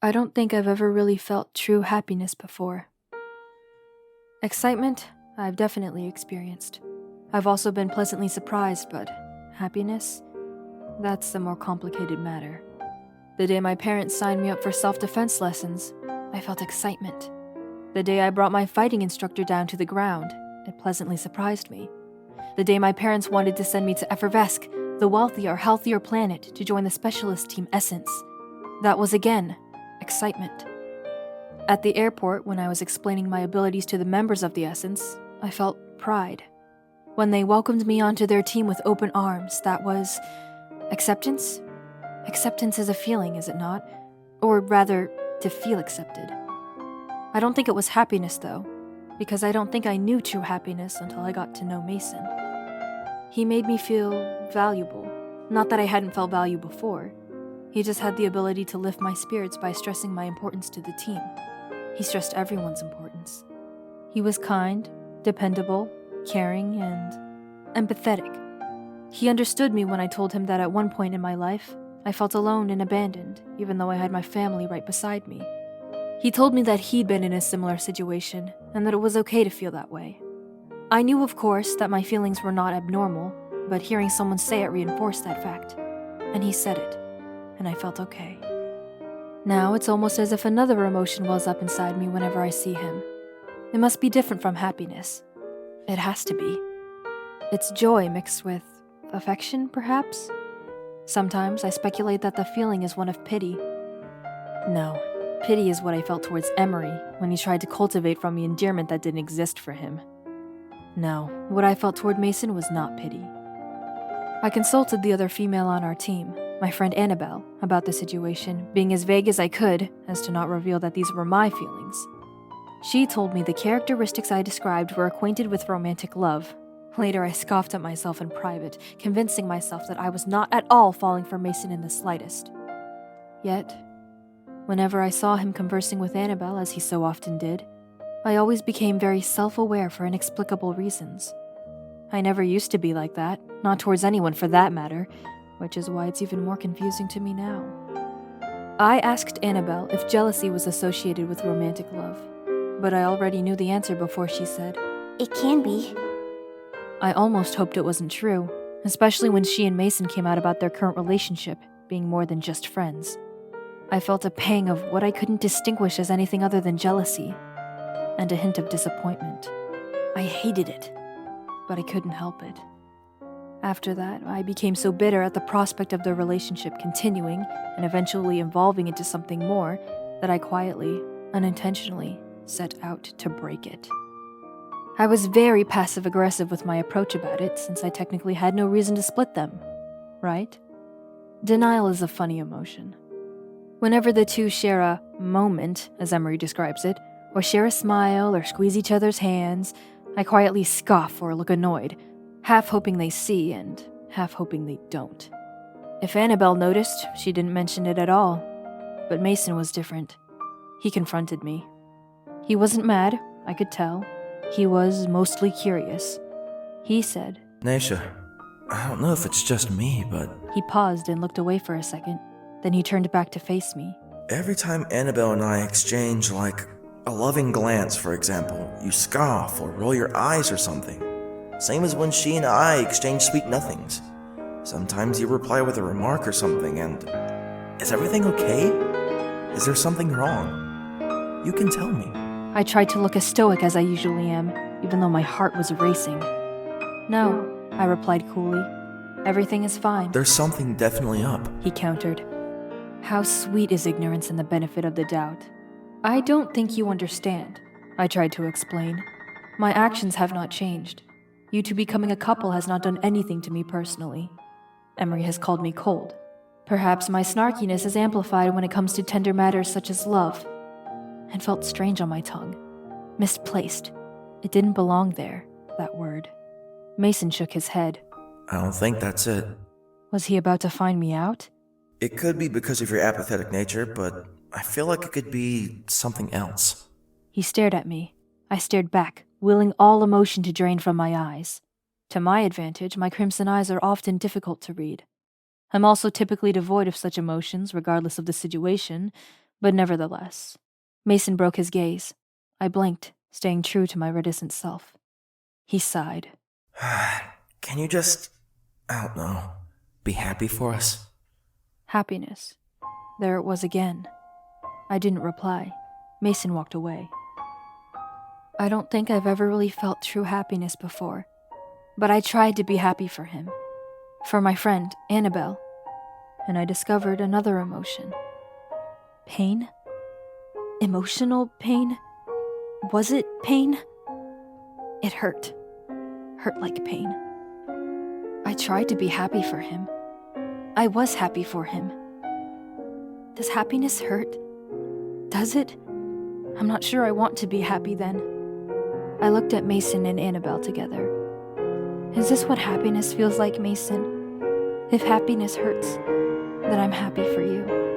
I don't think I've ever really felt true happiness before. Excitement, I've definitely experienced. I've also been pleasantly surprised, but happiness? That's a more complicated matter. The day my parents signed me up for self-defense lessons, I felt excitement. The day I brought my fighting instructor down to the ground, it pleasantly surprised me. The day my parents wanted to send me to Evervesk, the wealthier, healthier planet, to join the specialist team Essence, that was again excitement. At the airport, when I was explaining my abilities to the members of the Essence, I felt pride. When they welcomed me onto their team with open arms, that was acceptance? Acceptance is a feeling, is it not? Or rather, to feel accepted. I don't think it was happiness, though, because I don't think I knew true happiness until I got to know Mason. He made me feel valuable. Not that I hadn't felt value before. He just had the ability to lift my spirits by stressing my importance to the team. He stressed everyone's importance. He was kind, dependable, caring, and empathetic. He understood me when I told him that at one point in my life, I felt alone and abandoned, even though I had my family right beside me. He told me that he'd been in a similar situation, and that it was okay to feel that way. I knew, of course, that my feelings were not abnormal, but hearing someone say it reinforced that fact. And he said it, and I felt okay. Now it's almost as if another emotion wells up inside me whenever I see him. It must be different from happiness. It has to be. It's joy mixed with affection, perhaps? Sometimes I speculate that the feeling is one of pity. No, pity is what I felt towards Emery when he tried to cultivate from me endearment that didn't exist for him. No, what I felt toward Mason was not pity. I consulted the other female on our team, my friend Annabelle, about the situation, being as vague as I could as to not reveal that these were my feelings. She told me the characteristics I described were acquainted with romantic love. Later, I scoffed at myself in private, convincing myself that I was not at all falling for Mason in the slightest. Yet, whenever I saw him conversing with Annabelle, as he so often did, I always became very self-aware for inexplicable reasons. I never used to be like that, not towards anyone for that matter, which is why it's even more confusing to me now. I asked Annabelle if jealousy was associated with romantic love, but I already knew the answer before she said, It can be. I almost hoped it wasn't true, especially when she and Mason came out about their current relationship being more than just friends. I felt a pang of what I couldn't distinguish as anything other than jealousy, and a hint of disappointment. I hated it, but I couldn't help it. After that, I became so bitter at the prospect of their relationship continuing and eventually evolving into something more that I quietly, unintentionally, set out to break it. I was very passive-aggressive with my approach about it, since I technically had no reason to split them, right? Denial is a funny emotion. Whenever the two share a moment, as Emery describes it, or share a smile or squeeze each other's hands, I quietly scoff or look annoyed, half hoping they see and half hoping they don't. If Annabelle noticed, she didn't mention it at all. But Mason was different. He confronted me. He wasn't mad, I could tell. He was mostly curious. He said, Naisha, I don't know if it's just me, but He paused and looked away for a second. Then he turned back to face me. every time Annabelle and I exchange, like, a loving glance, for example, you scoff or roll your eyes or something. Same as when she and I exchange sweet nothings. Sometimes you reply with a remark or something, and is everything okay? Is there something wrong? You can tell me. I tried to look as stoic as I usually am, even though my heart was racing. No, I replied coolly. Everything is fine, There's something definitely up. he countered. How sweet is ignorance and the benefit of the doubt. I don't think you understand, I tried to explain. My actions have not changed. You two becoming a couple has not done anything to me personally. Emery has called me cold. Perhaps my snarkiness is amplified when it comes to tender matters such as love. It felt strange on my tongue. Misplaced. It didn't belong there, that word. Mason shook his head. I don't think that's it. Was he about to find me out? It could be because of your apathetic nature, but I feel like it could be something else. He stared at me. I stared back, willing all emotion to drain from my eyes. To my advantage, my crimson eyes are often difficult to read. I'm also typically devoid of such emotions, regardless of the situation, But nevertheless, Mason broke his gaze. I blinked, staying true to my reticent self. He sighed. Can you just, I don't know, be happy for us? Happiness. There it was again. I didn't reply. Mason walked away. I don't think I've ever really felt true happiness before, but I tried to be happy for him, for my friend, Annabelle, and I discovered another emotion. Pain? Emotional pain? Was it pain? It hurt. Hurt like pain. I tried to be happy for him. I was happy for him. Does happiness hurt? Does it? I'm not sure I want to be happy then. I looked at Mason and Annabelle together. Is this what happiness feels like, Mason? If happiness hurts, then I'm happy for you.